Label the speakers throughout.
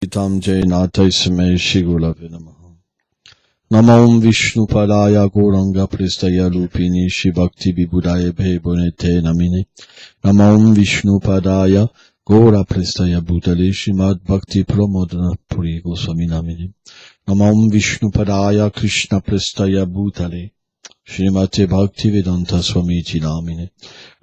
Speaker 1: Tam Jainataisme Shigulave Namaha. Namam Vishnu Padaya Goranga Prestaya Lupini Shibhakti Vibudaya Bhebonete Namine. Namam Vishnu Padaya Gora Prestaya Bhutale Shimad Bhakti Pramodana Puri Goswami Namine. Namam Vishnu Padaya Krishna Prestaya Bhutale Shrimate Bhakti Vedanta Swami Namine.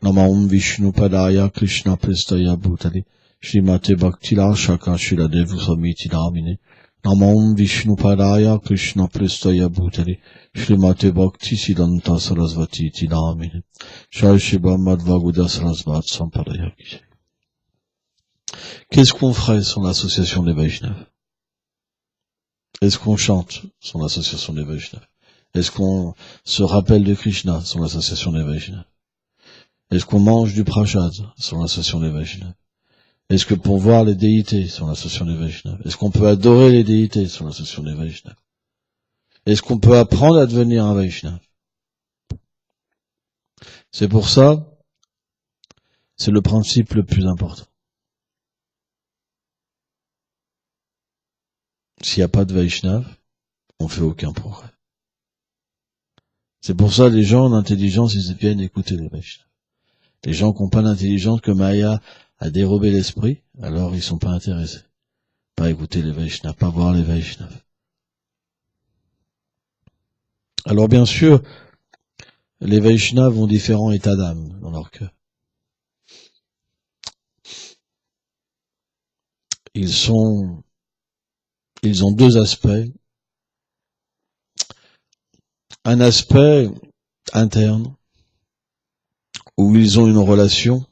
Speaker 1: Namam Vishnu Padaya Krishna Prestaya Bhutale Shrimate Bhakti Shaka Shiladev Swami Namine. Namam Vishnu Padaya Krishna Prestaya Bhutale Shrimate Bhakti Siddhanta Sarasvati Namine. Shai Shiva Madhvaguda Sarasvat Sampadaya. Qu'est-ce qu'on ferait sans l'association des Vaishnavas? Est-ce qu'on chante sans l'association des Vaishnavas? Est-ce qu'on se rappelle de Krishna sans l'association des Vaishnavas? Est-ce qu'on mange du prasad sans l'association des Vaishnavas? Est-ce que pour voir les déités sans l'association des Vaishnavas? Est-ce qu'on peut adorer les déités sans l'association des Vaishnavas? Est-ce qu'on peut apprendre à devenir un Vaishnava? C'est pour ça, c'est le principe le plus important. S'il n'y a pas de Vaishnava, on fait aucun progrès. C'est pour ça les gens d'intelligence, ils viennent écouter les Vaishnavas. Les gens qui n'ont pas d'intelligence, que Maya a dérobé l'esprit, alors ils sont pas intéressés. Pas écouter les Vaishnavas, pas voir les Vaishnavas. Alors bien sûr, les Vaishnavas ont différents états d'âme dans leur cœur. Ils ont deux aspects. Un aspect interne, où ils ont une relation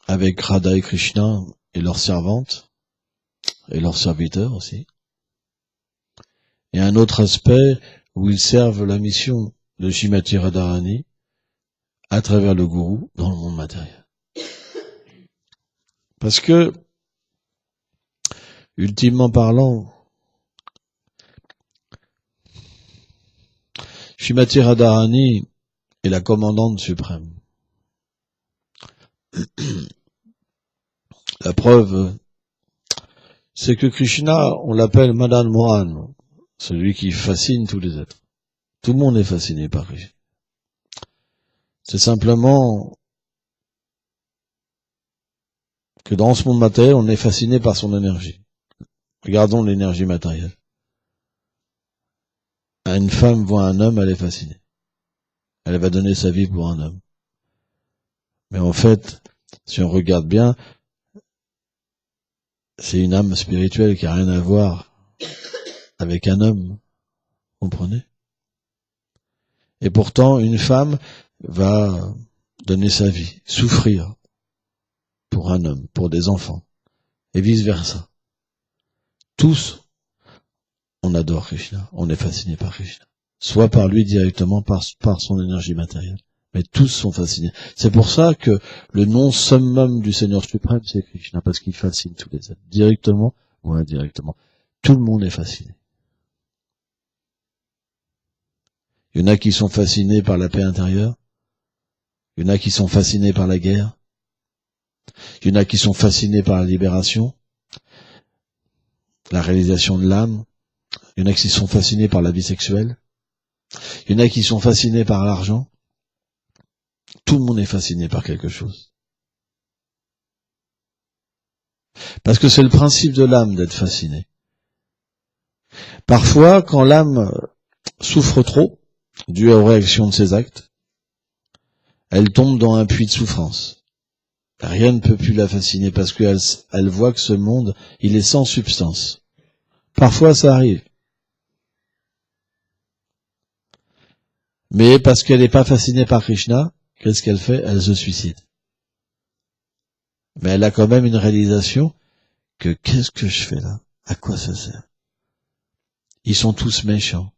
Speaker 1: avec Radha et Krishna et leurs servantes, et leurs serviteurs aussi. Et un autre aspect où ils servent la mission de Srimati Radharani à travers le gourou dans le monde matériel. Parce que, ultimement parlant, Srimati Radharani est la commandante suprême. La preuve, c'est que Krishna, on l'appelle Madan Mohan, celui qui fascine tous les êtres. Tout le monde est fasciné par Krishna. C'est simplement que dans ce monde matériel, on est fasciné par son énergie. Regardons l'énergie matérielle. Une femme voit un homme, elle est fascinée. Elle va donner sa vie pour un homme. Mais en fait, si on regarde bien, c'est une âme spirituelle qui a rien à voir avec un homme. Vous comprenez? Et pourtant, une femme va donner sa vie, souffrir pour un homme, pour des enfants, et vice-versa. Tous, on adore Krishna, on est fasciné par Krishna. Soit par lui directement, par son énergie matérielle. Mais tous sont fascinés. C'est pour ça que le nom summum du Seigneur suprême, c'est Krishna, parce qu'il fascine tous les êtres, directement ou indirectement. Tout le monde est fasciné. Il y en a qui sont fascinés par la paix intérieure. Il y en a qui sont fascinés par la guerre. Il y en a qui sont fascinés par la libération, la réalisation de l'âme. Il y en a qui sont fascinés par la vie sexuelle. Il y en a qui sont fascinés par l'argent. Tout le monde est fasciné par quelque chose. Parce que c'est le principe de l'âme d'être fasciné. Parfois, quand l'âme souffre trop, dû aux réactions de ses actes, elle tombe dans un puits de souffrance. Rien ne peut plus la fasciner parce qu'elle voit que ce monde, il est sans substance. Parfois, ça arrive. Mais parce qu'elle n'est pas fascinée par Krishna, qu'est-ce qu'elle fait? Elle se suicide. Mais elle a quand même une réalisation que qu'est-ce que je fais là? À quoi ça sert? Ils sont tous méchants.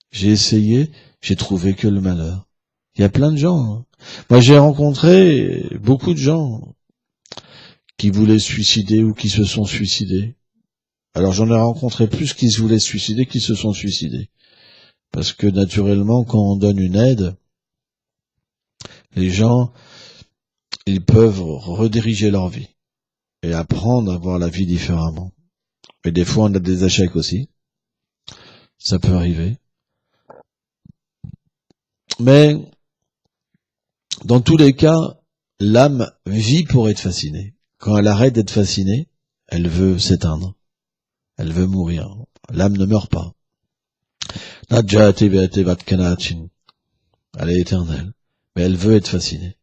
Speaker 1: J'ai essayé, j'ai trouvé que le malheur. Il y a plein de gens. Hein. Moi, j'ai rencontré beaucoup de gens qui voulaient se suicider ou qui se sont suicidés. Alors, j'en ai rencontré plus qui se voulaient se suicider qui se sont suicidés. Parce que, naturellement, quand on donne une aide, les gens, ils peuvent rediriger leur vie. et apprendre à voir la vie différemment. Et des fois, on a des échecs aussi. Ça peut arriver. Mais, dans tous les cas, l'âme vit pour être fascinée. Quand elle arrête d'être fascinée, elle veut s'éteindre. Elle veut mourir. L'âme ne meurt pas. Elle est éternelle. Mais elle veut être fascinée.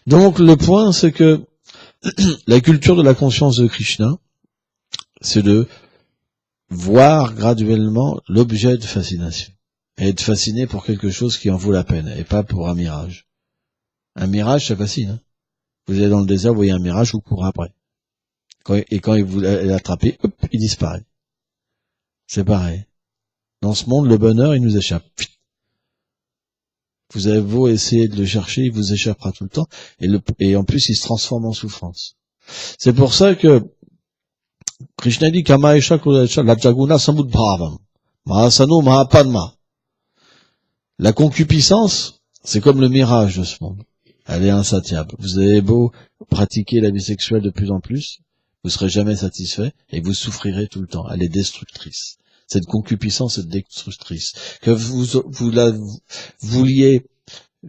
Speaker 1: Donc, le point, c'est que la culture de la conscience de Krishna, c'est de voir graduellement l'objet de fascination. Et être fasciné pour quelque chose qui en vaut la peine, et pas pour un mirage. Un mirage, ça fascine. Hein. Vous allez dans le désert, vous voyez un mirage, vous courez après. Et quand vous l'attrapez, hop, il disparaît. C'est pareil. Dans ce monde, le bonheur, il nous échappe. Vous avez beau essayer de le chercher, il vous échappera tout le temps, et en plus, il se transforme en souffrance. C'est pour ça que Krishna dit Kama Esha Lajaguna Samudbhavam Mahasano Mahapadma. La concupiscence, c'est comme le mirage de ce monde. Elle est insatiable. Vous avez beau pratiquer la vie sexuelle de plus en plus, vous serez jamais satisfait et vous souffrirez tout le temps. Elle est destructrice. Cette concupiscence est destructrice. Que vous la vouliez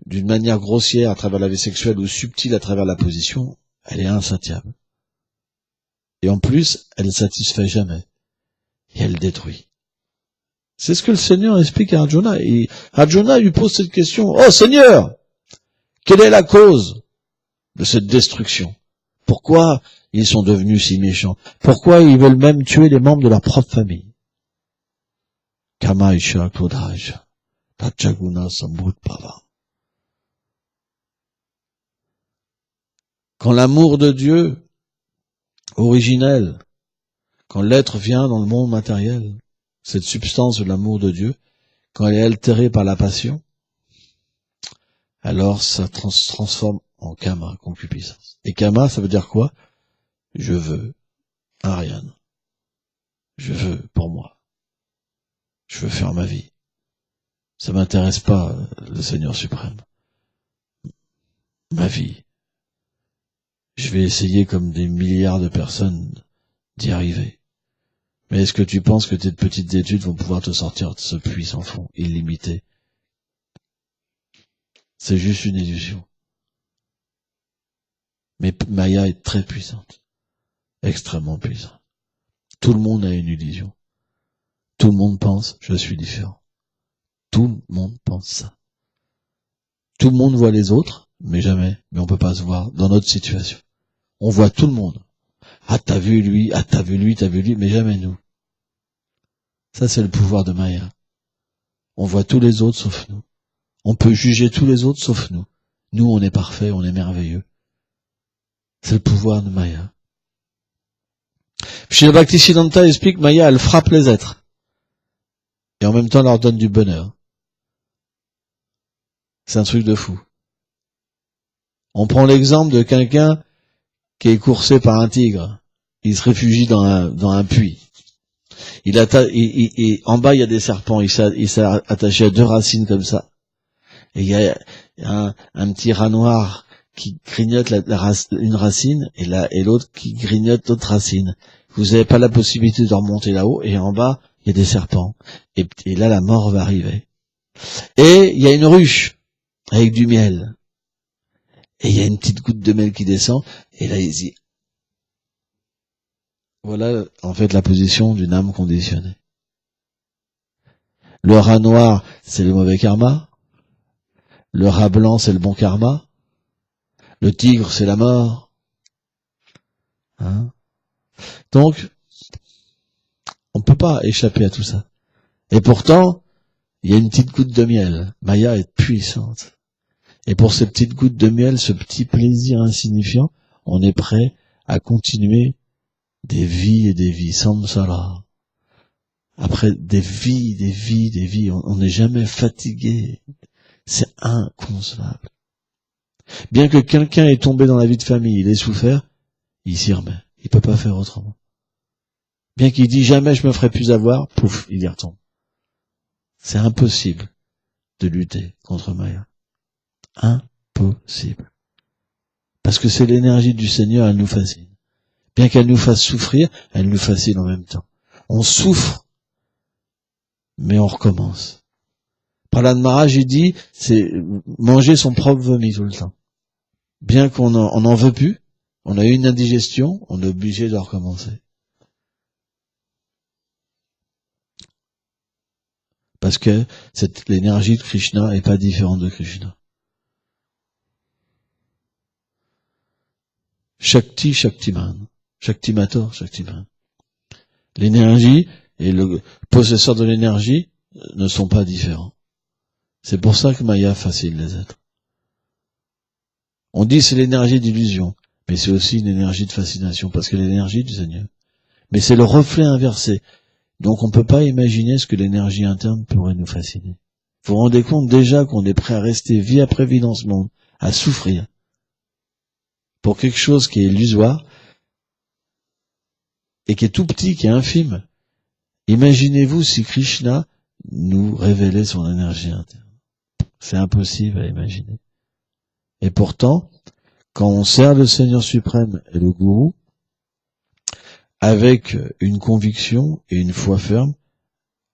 Speaker 1: d'une manière grossière à travers la vie sexuelle ou subtile à travers la position, elle est insatiable. Et en plus, elle ne satisfait jamais. Et elle détruit. C'est ce que le Seigneur explique à Arjuna. Et Arjuna lui pose cette question. Oh Seigneur, quelle est la cause de cette destruction? Pourquoi ils sont devenus si méchants? Pourquoi ils veulent même tuer les membres de leur propre famille? Kamaisha Klodhaj, Tachaguna Sambhutpava. Quand l'amour de Dieu originel, quand l'être vient dans le monde matériel, cette substance de l'amour de Dieu, quand elle est altérée par la passion, alors ça se transforme en kama, concupiscence. Et kama, ça veut dire quoi? Je veux, Ariane. Je veux pour moi. Je veux faire ma vie. Ça m'intéresse pas, le Seigneur suprême. Ma vie. Je vais essayer comme des milliards de personnes d'y arriver. Mais est-ce que tu penses que tes petites études vont pouvoir te sortir de ce puits sans fond, illimité? C'est juste une illusion. Mais Maya est très puissante. Extrêmement puissante. Tout le monde a une illusion. Tout le monde pense, je suis différent. Tout le monde pense ça. Tout le monde voit les autres, mais jamais. Mais on peut pas se voir dans notre situation. On voit tout le monde. Ah, t'as vu lui, ah, t'as vu lui, mais jamais nous. Ça, c'est le pouvoir de Maya. On voit tous les autres sauf nous. On peut juger tous les autres sauf nous. Nous, on est parfait, on est merveilleux. C'est le pouvoir de Maya. Chez Bhaktisiddhanta explique, Maya, elle frappe les êtres. Et en même temps, leur donne du bonheur. C'est un truc de fou. On prend l'exemple de quelqu'un qui est coursé par un tigre. Il se réfugie dans un puits. En bas, il y a des serpents. Il s'est attaché à 2 racines comme ça. Et il y a un petit rat noir qui grignote une racine et l'autre qui grignote l'autre racine. Vous n'avez pas la possibilité de remonter là-haut et en bas, il y a des serpents. Et là, la mort va arriver. Et il y a une ruche avec du miel. Et il y a une petite goutte de miel qui descend. Et là, il dit, voilà, en fait, la position d'une âme conditionnée. Le rat noir, c'est le mauvais karma. Le rat blanc, c'est le bon karma. Le tigre, c'est la mort. Hein? Donc, on ne peut pas échapper à tout ça. Et pourtant, il y a une petite goutte de miel. Maya est puissante. Et pour cette petite goutte de miel, ce petit plaisir insignifiant, on est prêt à continuer des vies et des vies, samsara. Après des vies, on n'est jamais fatigué. C'est inconcevable. Bien que quelqu'un ait tombé dans la vie de famille, il ait souffert, il s'y remet. Il peut pas faire autrement. Bien qu'il dit jamais je me ferai plus avoir, pouf, il y retombe. C'est impossible de lutter contre Maya. Impossible. Parce que c'est l'énergie du Seigneur, elle nous fascine. Bien qu'elle nous fasse souffrir, elle nous fascine en même temps. On souffre, mais on recommence. Prahlad Maharaj, il dit, c'est manger son propre vomi tout le temps. Bien qu'on en veut plus, on a eu une indigestion, on est obligé de recommencer. Parce que l'énergie de Krishna est pas différente de Krishna. Shakti, Shaktiman. Shaktimator, Shaktiman. L'énergie et le possesseur de l'énergie ne sont pas différents. C'est pour ça que Maya fascine les êtres. On dit c'est l'énergie d'illusion, mais c'est aussi une énergie de fascination, parce que l'énergie du Seigneur. Mais c'est le reflet inversé. Donc on ne peut pas imaginer ce que l'énergie interne pourrait nous fasciner. Vous vous rendez compte déjà qu'on est prêt à rester vie après vie dans ce monde, à souffrir, pour quelque chose qui est illusoire, et qui est tout petit, qui est infime. Imaginez-vous si Krishna nous révélait son énergie interne. C'est impossible à imaginer. Et pourtant, quand on sert le Seigneur suprême et le Gourou, avec une conviction et une foi ferme,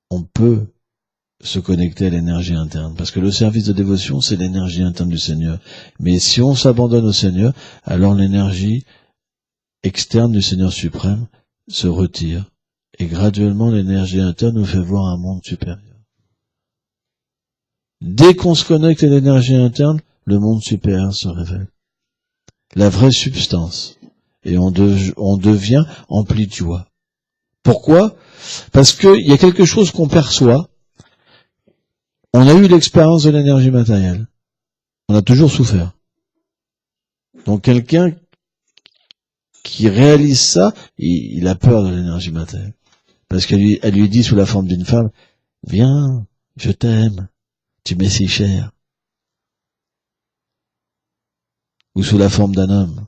Speaker 1: on peut se connecter à l'énergie interne. Parce que le service de dévotion, c'est l'énergie interne du Seigneur. Mais si on s'abandonne au Seigneur, alors l'énergie externe du Seigneur suprême se retire. Et graduellement, l'énergie interne nous fait voir un monde supérieur. Dès qu'on se connecte à l'énergie interne, le monde supérieur se révèle. La vraie substance. Et on devient empli de joie. Pourquoi? Parce qu'il y a quelque chose qu'on perçoit. On a eu l'expérience de l'énergie matérielle. On a toujours souffert. Donc quelqu'un qui réalise ça, il a peur de l'énergie matérielle. Parce qu'elle lui dit sous la forme d'une femme, viens, je t'aime, tu m'es si cher. Ou sous la forme d'un homme,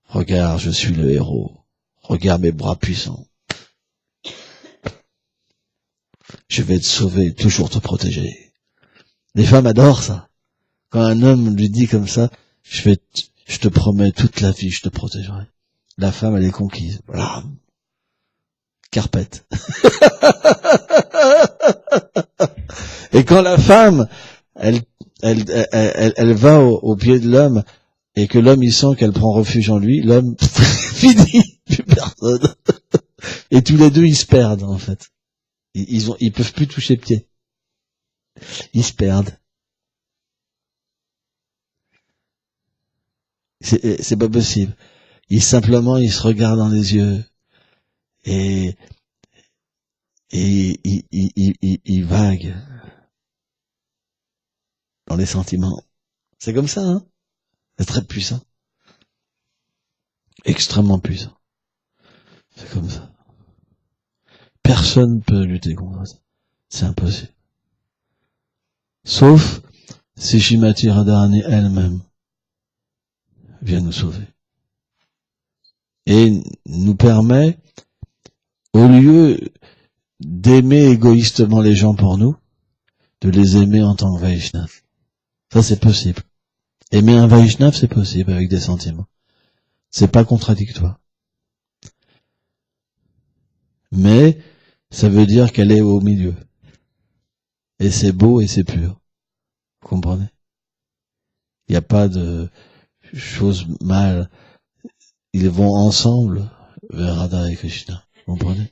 Speaker 1: regarde, je suis le héros, regarde mes bras puissants. Je vais te sauver, toujours te protéger. Les femmes adorent ça. Quand un homme lui dit comme ça, je te promets toute la vie, je te protégerai. La femme, elle est conquise. Voilà. Carpette. Et quand la femme, elle va au pied de l'homme, et que l'homme, il sent qu'elle prend refuge en lui, l'homme, fini, plus personne. Et tous les deux, ils se perdent, en fait. Ils peuvent plus toucher pied. Ils se perdent. C'est pas possible. Ils se regardent dans les yeux. Et ils vaguent dans les sentiments. C'est comme ça, hein. C'est très puissant. Extrêmement puissant. C'est comme ça. Personne ne peut lutter contre ça. C'est impossible. Sauf si Shrimati Radharani elle-même vient nous sauver. Et nous permet, au lieu d'aimer égoïstement les gens pour nous, de les aimer en tant que Vaishnav. Ça, c'est possible. Aimer un Vaishnav, c'est possible avec des sentiments. C'est pas contradictoire. Mais ça veut dire qu'elle est au milieu. Et c'est beau et c'est pur. Vous comprenez? Il n'y a pas de choses mal. Ils vont ensemble vers Radha et Krishna. Vous comprenez?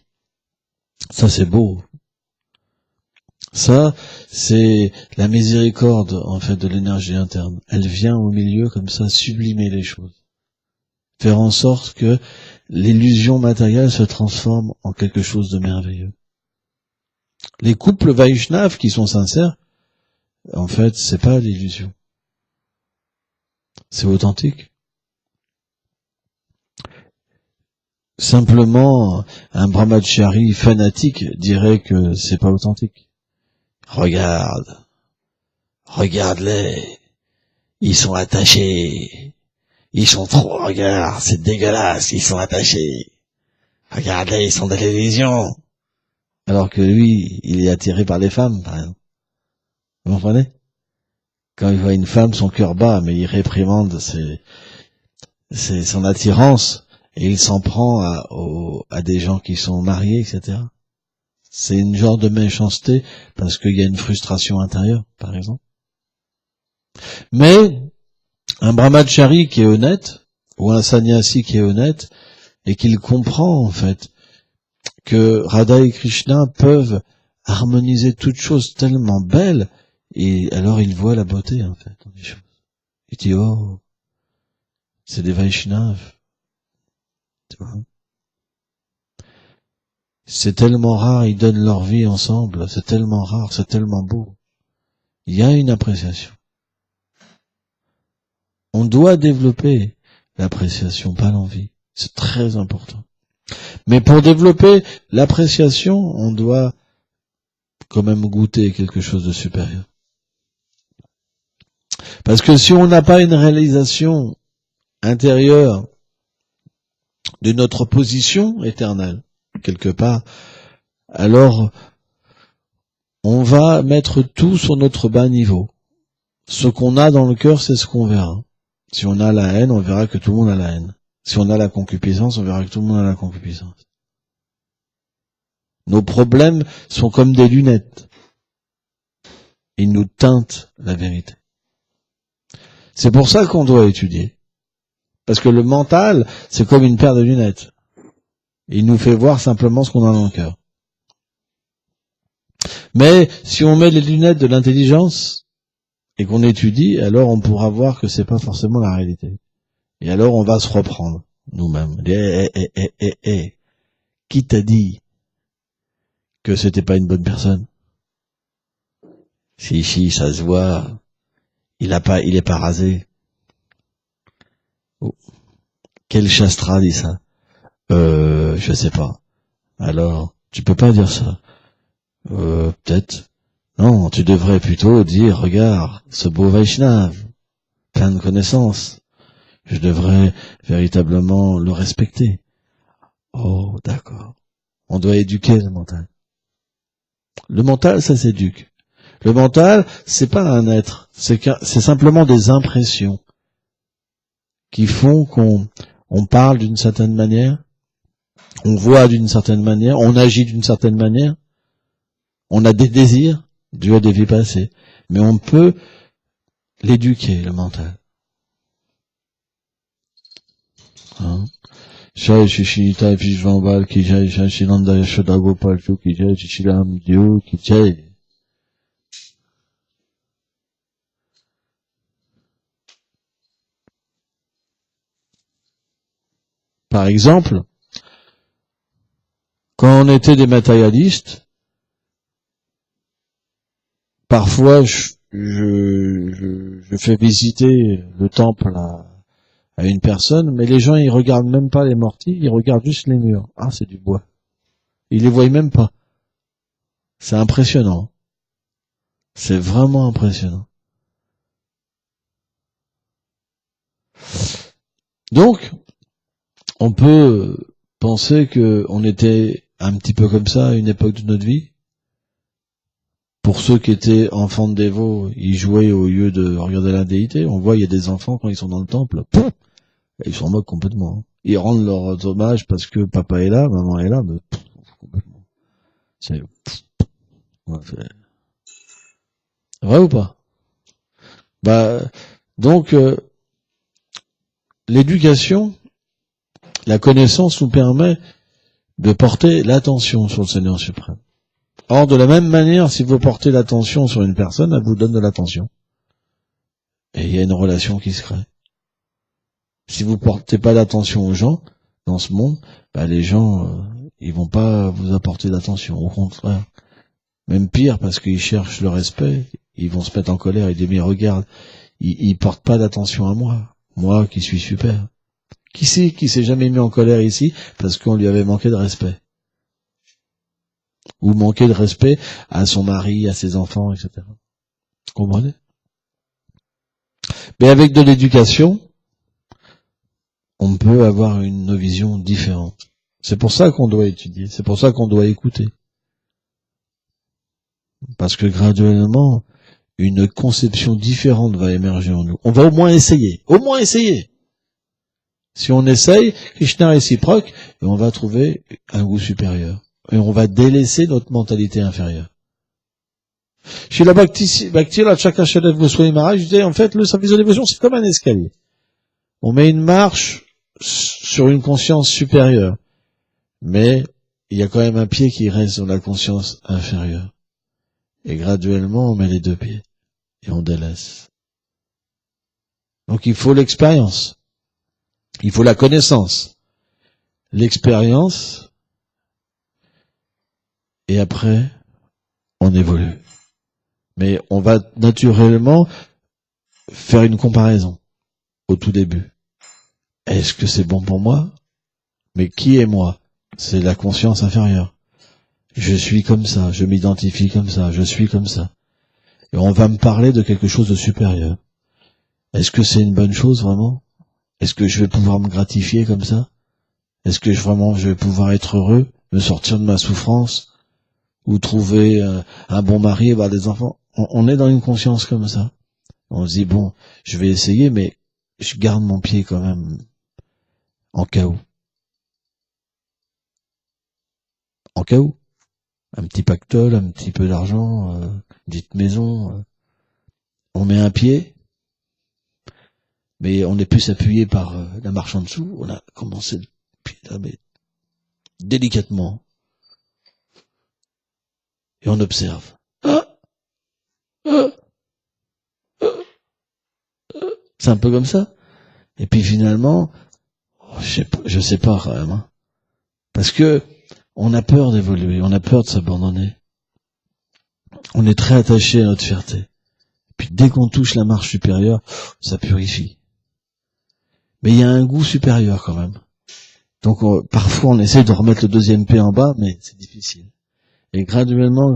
Speaker 1: Ça, c'est beau. Ça, c'est la miséricorde, en fait, de l'énergie interne. Elle vient au milieu, comme ça, sublimer les choses. Faire en sorte que l'illusion matérielle se transforme en quelque chose de merveilleux. Les couples Vaishnav qui sont sincères, en fait, c'est pas l'illusion. C'est authentique. Simplement, un brahmachari fanatique dirait que c'est pas authentique. Regarde-les, ils sont attachés, ils sont trop, regarde, c'est dégueulasse, ils sont attachés, regarde-les, ils sont dans l'illusion. Alors que lui, il est attiré par les femmes, par exemple. Vous comprenez? Quand il voit une femme, son cœur bat, mais il réprimande son attirance, et il s'en prend à des gens qui sont mariés, etc. C'est une genre de méchanceté parce qu'il y a une frustration intérieure, par exemple. Mais un brahmachari qui est honnête, ou un sannyasi qui est honnête, et qu'il comprend en fait que Radha et Krishna peuvent harmoniser toutes choses tellement belles, et alors il voit la beauté en fait dans les choses. Il dit oh, c'est des Vaishnavas, tu vois. C'est tellement rare, ils donnent leur vie ensemble, c'est tellement rare, c'est tellement beau. Il y a une appréciation. On doit développer l'appréciation, pas l'envie. C'est très important. Mais pour développer l'appréciation, on doit quand même goûter quelque chose de supérieur. Parce que si on n'a pas une réalisation intérieure de notre position éternelle, quelque part, alors on va mettre tout sur notre bas niveau. Ce qu'on a dans le cœur, c'est ce qu'on verra. Si on a la haine, on verra que tout le monde a la haine. Si on a la concupiscence, on verra que tout le monde a la concupiscence. Nos problèmes sont comme des lunettes. Ils nous teintent la vérité. C'est pour ça qu'on doit étudier. Parce que le mental, c'est comme une paire de lunettes. Il nous fait voir simplement ce qu'on a dans le cœur. Mais si on met les lunettes de l'intelligence et qu'on étudie, alors on pourra voir que c'est pas forcément la réalité. Et alors on va se reprendre nous-mêmes. Qui t'a dit que c'était pas une bonne personne? Si, ça se voit. Il est pas rasé. Oh. Quel Shastra dit ça? Je sais pas. Alors, tu peux pas dire ça. Peut-être. Non, tu devrais plutôt dire, regarde, ce beau Vaishnav, plein de connaissances. Je devrais véritablement le respecter. Oh, d'accord. On doit éduquer le mental. Le mental, ça s'éduque. Le mental, c'est pas un être. C'est simplement des impressions qui font qu'on parle d'une certaine manière, on voit d'une certaine manière, on agit d'une certaine manière, on a des désirs, Dieu a des vies passées. Mais on peut l'éduquer, le mental. Hein? Jai Shishita Vishvambal ki jai, Jai Shilanda Yashoda Gopal ki jai, Shilam Dieu ki jai. Par exemple, quand on était des matérialistes, parfois je fais visiter le temple à une personne, mais les gens ils regardent même pas les mortiers, ils regardent juste les murs. Ah, c'est du bois. Ils les voient même pas. C'est impressionnant. C'est vraiment impressionnant. Donc, on peut penser que on était un petit peu comme ça à une époque de notre vie. Pour ceux qui étaient enfants de dévots, ils jouaient au lieu de regarder la déité. On voit, il y a des enfants quand ils sont dans le temple, ils s'en moquent complètement. Ils rendent leurs hommages parce que papa est là, maman est là, mais complètement. C'est vrai ou pas? Donc l'éducation, la connaissance nous permet de porter l'attention sur le Seigneur suprême. Or, de la même manière, si vous portez l'attention sur une personne, elle vous donne de l'attention. Et il y a une relation qui se crée. Si vous portez pas d'attention aux gens, dans ce monde, les gens, ils vont pas vous apporter d'attention. Au contraire. Même pire, parce qu'ils cherchent le respect, ils vont se mettre en colère et dire, mais regarde, ils portent pas d'attention à moi. Moi, qui suis super. Qui s'est jamais mis en colère ici, parce qu'on lui avait manqué de respect? Ou manquer de respect à son mari, à ses enfants, etc. Vous comprenez? Mais avec de l'éducation, on peut avoir une vision différente. C'est pour ça qu'on doit étudier, c'est pour ça qu'on doit écouter. Parce que graduellement, une conception différente va émerger en nous. On va au moins essayer. Au moins essayer. Si on essaye, Krishna réciproque, et on va trouver un goût supérieur. Et on va délaisser notre mentalité inférieure. Chez la Bhakti, la Chakashadev Goswami Maharaj disait, en fait, le service de dévotion, c'est comme un escalier. On met une marche sur une conscience supérieure. Mais, il y a quand même un pied qui reste dans la conscience inférieure. Et graduellement, on met les deux pieds. Et on délaisse. Donc, il faut l'expérience. Il faut la connaissance. L'expérience. Et après, on évolue. Mais on va naturellement faire une comparaison au tout début. Est-ce que c'est bon pour moi? Mais qui est moi? C'est la conscience inférieure. Je suis comme ça, je m'identifie comme ça, je suis comme ça. Et on va me parler de quelque chose de supérieur. Est-ce que c'est une bonne chose vraiment? Est-ce que je vais pouvoir me gratifier comme ça? Est-ce que je vais pouvoir être heureux, me sortir de ma souffrance? Ou trouver un bon mari et avoir des enfants? On est dans une conscience comme ça. On se dit, bon, je vais essayer, mais je garde mon pied quand même en cas où. En cas où. Un petit pactole, un petit peu d'argent, une petite maison. On met un pied, mais on est plus appuyé par la marche en dessous. On a commencé le pied là, mais délicatement. Et on observe. C'est un peu comme ça. Et puis finalement, je sais pas quand même. Hein. Parce que on a peur d'évoluer, on a peur de s'abandonner. On est très attaché à notre fierté. Puis dès qu'on touche la marche supérieure, ça purifie. Mais il y a un goût supérieur quand même. Donc parfois on essaie de remettre le deuxième pied en bas, mais c'est difficile. Et graduellement,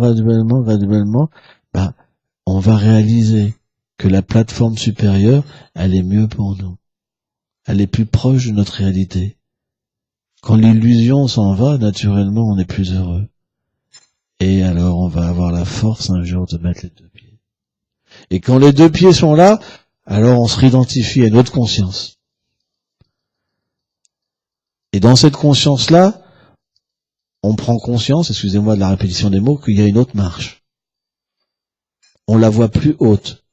Speaker 1: on va réaliser que la plateforme supérieure, elle est mieux pour nous. Elle est plus proche de notre réalité. Quand l'illusion s'en va, naturellement, on est plus heureux. Et alors, on va avoir la force un jour de mettre les deux pieds. Et quand les deux pieds sont là, alors on se réidentifie à notre conscience. Et dans cette conscience-là, on prend conscience, excusez-moi de la répétition des mots, qu'il y a une autre marche. On la voit plus haute.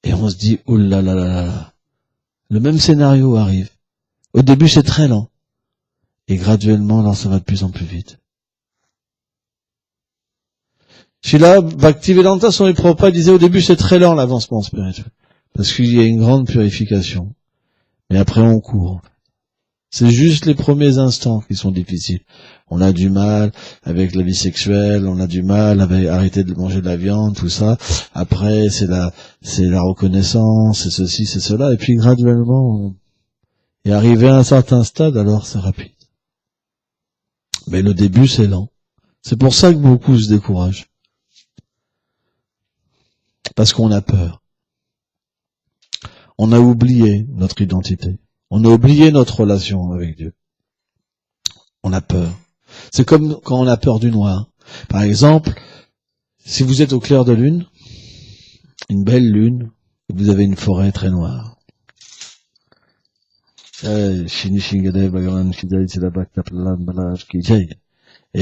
Speaker 1: Et on se dit, oh là là là là. Le même scénario arrive. Au début, c'est très lent. Et graduellement, là, ça va de plus en plus vite. Shila Bhaktivedanta Swami Prabhupada disait au début, c'est très lent l'avancement spirituel. Parce qu'il y a une grande purification. Mais après, on court. C'est juste les premiers instants qui sont difficiles. On a du mal avec la vie sexuelle, on a du mal avec arrêter de manger de la viande, tout ça. Après, c'est la reconnaissance, c'est ceci, c'est cela. Et puis, graduellement, et arrivé à un certain stade, alors c'est rapide. Mais le début, c'est lent. C'est pour ça que beaucoup se découragent. Parce qu'on a peur. On a oublié notre identité. On a oublié notre relation avec Dieu. On a peur. C'est comme quand on a peur du noir. Par exemple, si vous êtes au clair de lune, une belle lune, et vous avez une forêt très noire. Et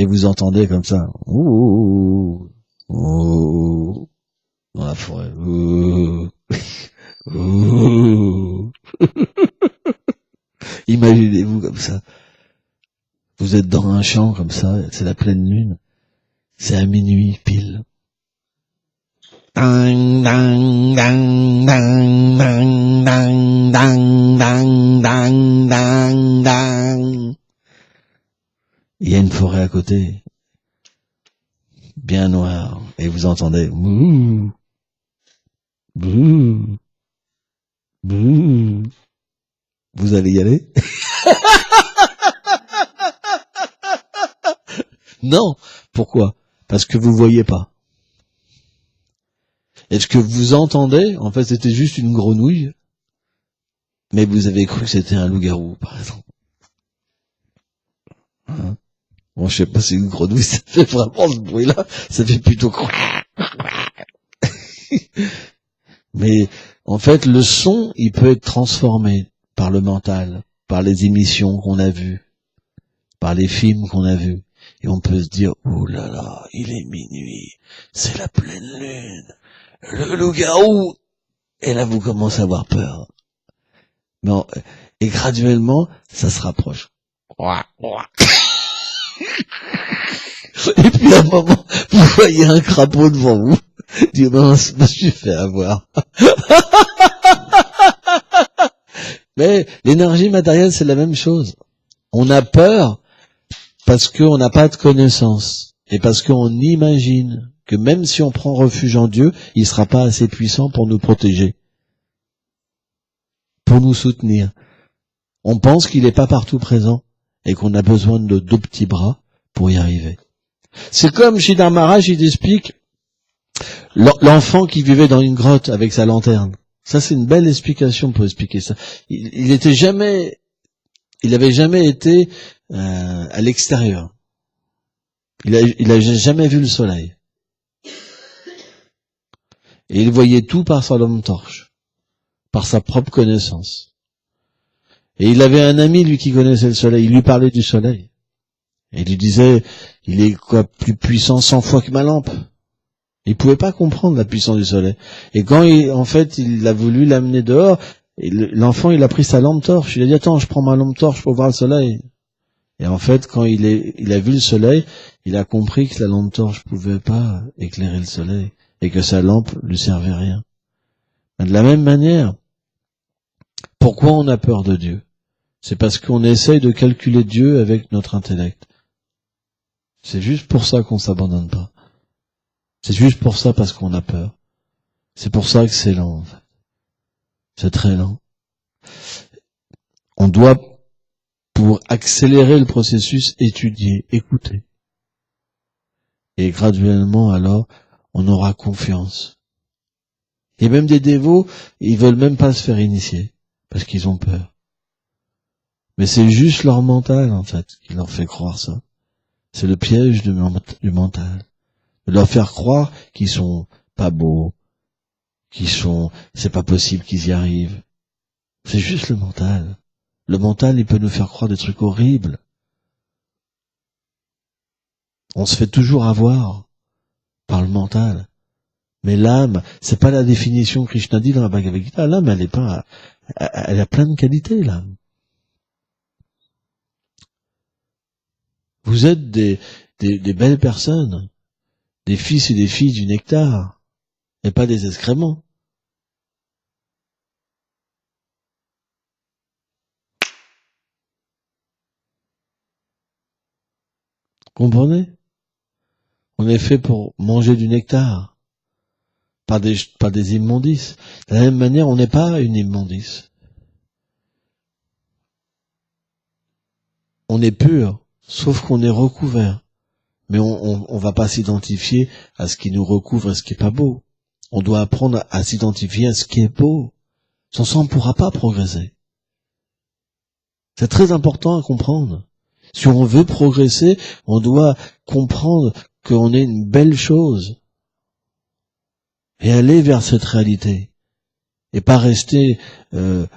Speaker 1: vous entendez comme ça, ouh, ouh, dans la forêt, ouh, ouh. Imaginez-vous comme ça. Vous êtes dans un champ comme ça, c'est la pleine lune. C'est à minuit pile. Dang, dang, dang, dang, dang, dang, dang, dang, dang, dang, dang. Il y a une forêt à côté, bien noire, et vous entendez bouh, bouh, bouh. Vous allez y aller? Non. Pourquoi? Parce que vous voyez pas. Et ce que vous entendez, en fait, c'était juste une grenouille, mais vous avez cru que c'était un loup-garou, par exemple. Hein? Bon, je sais pas si une grenouille, ça fait vraiment ce bruit-là, ça fait plutôt quoi. Mais, en fait, le son, il peut être transformé par le mental. par les émissions qu'on a vues, par les films qu'on a vus. Et on peut se dire, oh là là, il est minuit, c'est la pleine lune, le loup-garou. Et là, vous commencez à avoir peur. Et graduellement, ça se rapproche. Et puis à un moment, vous voyez un crapaud devant vous. Dieu mince, je me suis fait avoir. Mais l'énergie matérielle, c'est la même chose. On a peur parce qu'on n'a pas de connaissance. Et parce qu'on imagine que même si on prend refuge en Dieu, il ne sera pas assez puissant pour nous protéger, pour nous soutenir. On pense qu'il n'est pas partout présent et qu'on a besoin de 2 petits bras pour y arriver. C'est comme Sridhar Maharaj, il explique l'enfant qui vivait dans une grotte avec sa lanterne. Ça, c'est une belle explication pour expliquer ça. Il avait jamais été à l'extérieur. Il a jamais vu le soleil. Et il voyait tout par sa lampe torche, par sa propre connaissance. Et il avait un ami, lui, qui connaissait le soleil. Il lui parlait du soleil. Et il lui disait, il est plus puissant 100 fois que ma lampe. Il pouvait pas comprendre la puissance du soleil. Et quand il a voulu l'amener dehors, et l'enfant, il a pris sa lampe torche. Il a dit, attends, je prends ma lampe torche pour voir le soleil. Et en fait, quand il a vu le soleil, il a compris que la lampe torche pouvait pas éclairer le soleil. Et que sa lampe lui servait à rien. De la même manière, pourquoi on a peur de Dieu? C'est parce qu'on essaye de calculer Dieu avec notre intellect. C'est juste pour ça qu'on s'abandonne pas. C'est juste pour ça parce qu'on a peur. C'est pour ça que c'est lent, en fait. C'est très lent. On doit, pour accélérer le processus, étudier, écouter. Et graduellement, alors, on aura confiance. Et même des dévots, ils veulent même pas se faire initier, parce qu'ils ont peur. Mais c'est juste leur mental, en fait, qui leur fait croire ça. C'est le piège du mental. De leur faire croire qu'ils sont pas beaux, c'est pas possible qu'ils y arrivent. C'est juste le mental. Le mental, il peut nous faire croire des trucs horribles. On se fait toujours avoir par le mental. Mais l'âme, c'est pas la définition que Krishna dit dans la Bhagavad Gita. L'âme, elle a plein de qualités, l'âme. Vous êtes des belles personnes, des fils et des filles du nectar, et pas des excréments. Comprenez? On est fait pour manger du nectar, pas des immondices. De la même manière, on n'est pas une immondice. On est pur, sauf qu'on est recouvert. Mais on va pas s'identifier à ce qui nous recouvre et ce qui est pas beau. On doit apprendre à s'identifier à ce qui est beau. Sans ça, on ne pourra pas progresser. C'est très important à comprendre. Si on veut progresser, on doit comprendre qu'on est une belle chose. Et aller vers cette réalité. Et pas rester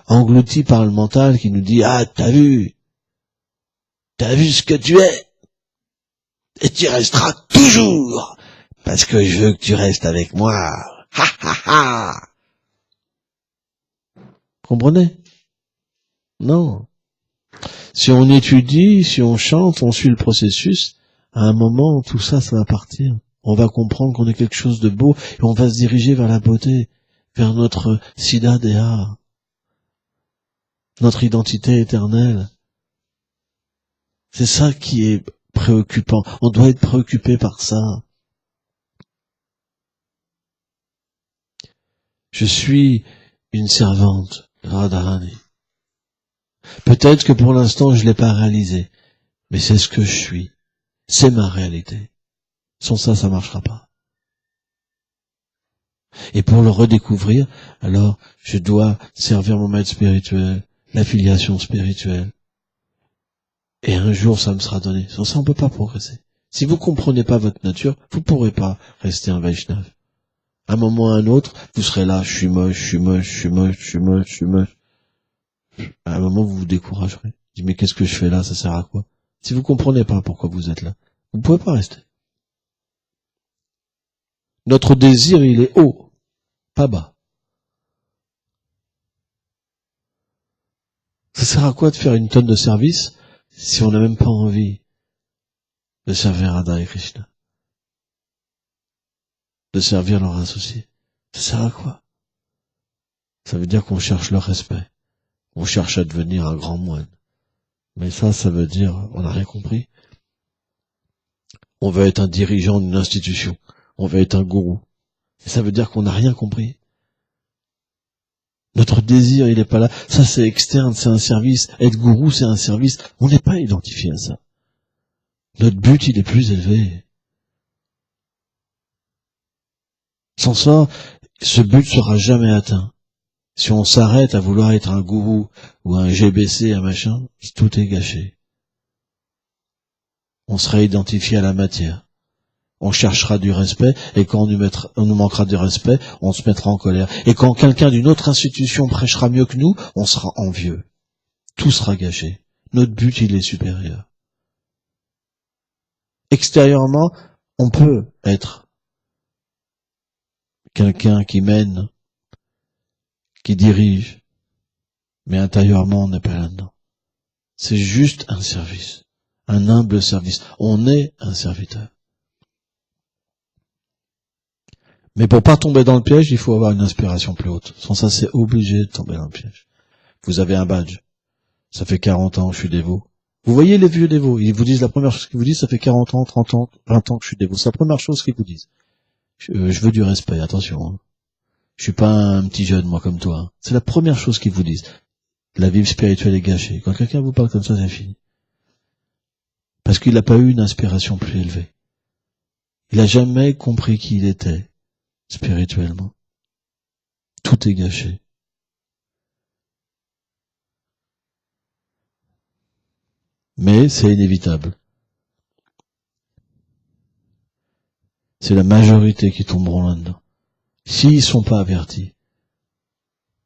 Speaker 1: englouti par le mental qui nous dit « Ah, t'as vu ce que tu es et tu resteras toujours parce que je veux que tu restes avec moi. Ha ha ha !» Comprenez? Non. Si on étudie, si on chante, on suit le processus, à un moment, tout ça, ça va partir. On va comprendre qu'on est quelque chose de beau et on va se diriger vers la beauté, vers notre Siddha Deha, notre identité éternelle. C'est ça qui est préoccupant. On doit être préoccupé par ça. Je suis une servante, Radharani. Peut-être que pour l'instant je l'ai pas réalisé, mais c'est ce que je suis. C'est ma réalité. Sans ça, ça marchera pas. Et pour le redécouvrir, alors je dois servir mon maître spirituel, l'affiliation spirituelle. Et un jour, ça me sera donné. Sans ça, on peut pas progresser. Si vous comprenez pas votre nature, vous pourrez pas rester un Vaishnav. À un moment ou à un autre, vous serez là, je suis moche, je suis moche, je suis moche, je suis moche, je suis moche. À un moment, vous vous découragerez. Dites, mais qu'est-ce que je fais là? Ça sert à quoi? Si vous comprenez pas pourquoi vous êtes là, vous pouvez pas rester. Notre désir, il est haut, pas bas. Ça sert à quoi de faire une tonne de service si on n'a même pas envie de servir Radha et Krishna, de servir leurs associés? Ça sert à quoi? Ça veut dire qu'on cherche leur respect. On cherche à devenir un grand moine. Mais ça veut dire, on n'a rien compris. On veut être un dirigeant d'une institution. On veut être un gourou. Et ça veut dire qu'on n'a rien compris. Notre désir, il n'est pas là. Ça, c'est externe, c'est un service. Être gourou, c'est un service. On n'est pas identifié à ça. Notre but, il est plus élevé. Sans ça, ce but sera jamais atteint. Si on s'arrête à vouloir être un gourou ou un GBC, un machin, tout est gâché. On sera identifié à la matière. On cherchera du respect, et quand on nous manquera du respect, on se mettra en colère. Et quand quelqu'un d'une autre institution prêchera mieux que nous, on sera envieux. Tout sera gâché. Notre but, il est supérieur. Extérieurement, on peut être quelqu'un qui mène, qui dirige, mais intérieurement, on n'est pas là-dedans. C'est juste un service, un humble service. On est un serviteur. Mais pour pas tomber dans le piège, il faut avoir une inspiration plus haute. Sans ça, c'est obligé de tomber dans le piège. Vous avez un badge. Ça fait 40 ans que je suis dévot. Vous voyez les vieux dévots, ils vous disent la première chose qu'ils vous disent, ça fait 40 ans, 30 ans, 20 ans que je suis dévot. C'est la première chose qu'ils vous disent. Je veux du respect, attention. Hein. Je suis pas un petit jeune, moi, comme toi. Hein. C'est la première chose qu'ils vous disent. La vie spirituelle est gâchée. Quand quelqu'un vous parle comme ça, c'est fini. Parce qu'il n'a pas eu une inspiration plus élevée. Il n'a jamais compris qui il était, spirituellement. Tout est gâché. Mais c'est inévitable. C'est la majorité qui tomberont là-dedans. S'ils sont pas avertis.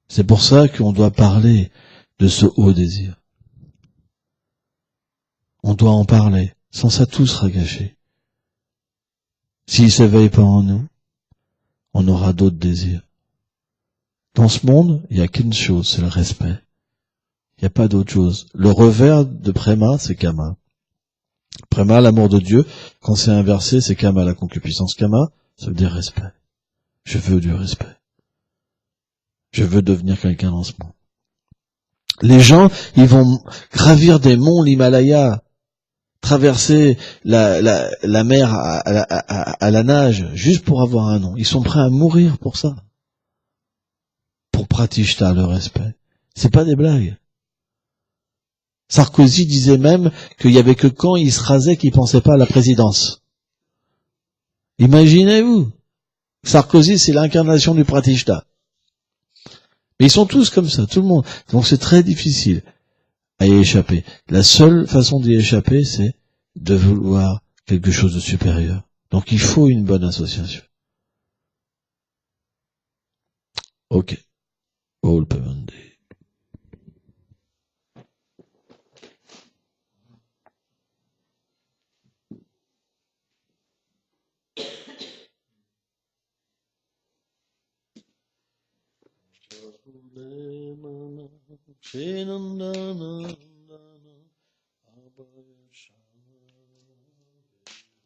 Speaker 1: C'est pour ça qu'on doit parler de ce haut désir. On doit en parler. Sans ça, tout sera gâché. S'il ne s'éveille pas en nous, on aura d'autres désirs. Dans ce monde, il n'y a qu'une chose, c'est le respect. Il n'y a pas d'autre chose. Le revers de Préma, c'est Kama. Préma, l'amour de Dieu, quand c'est inversé, c'est Kama, la concupiscence. Kama, ça veut dire respect. Je veux du respect. Je veux devenir quelqu'un dans ce monde. Les gens, ils vont gravir des monts, l'Himalaya, traverser la mer à la nage, juste pour avoir un nom. Ils sont prêts à mourir pour ça. Pour Pratishta, le respect. C'est pas des blagues. Sarkozy disait même qu'il y avait que quand il se rasait qu'il pensait pas à la présidence. Imaginez-vous. Sarkozy, c'est l'incarnation du Pratishta. Mais ils sont tous comme ça, tout le monde. Donc c'est très difficile à y échapper. La seule façon d'y échapper, c'est de vouloir quelque chose de supérieur. Donc il faut une bonne association. Ok. All Pavandi.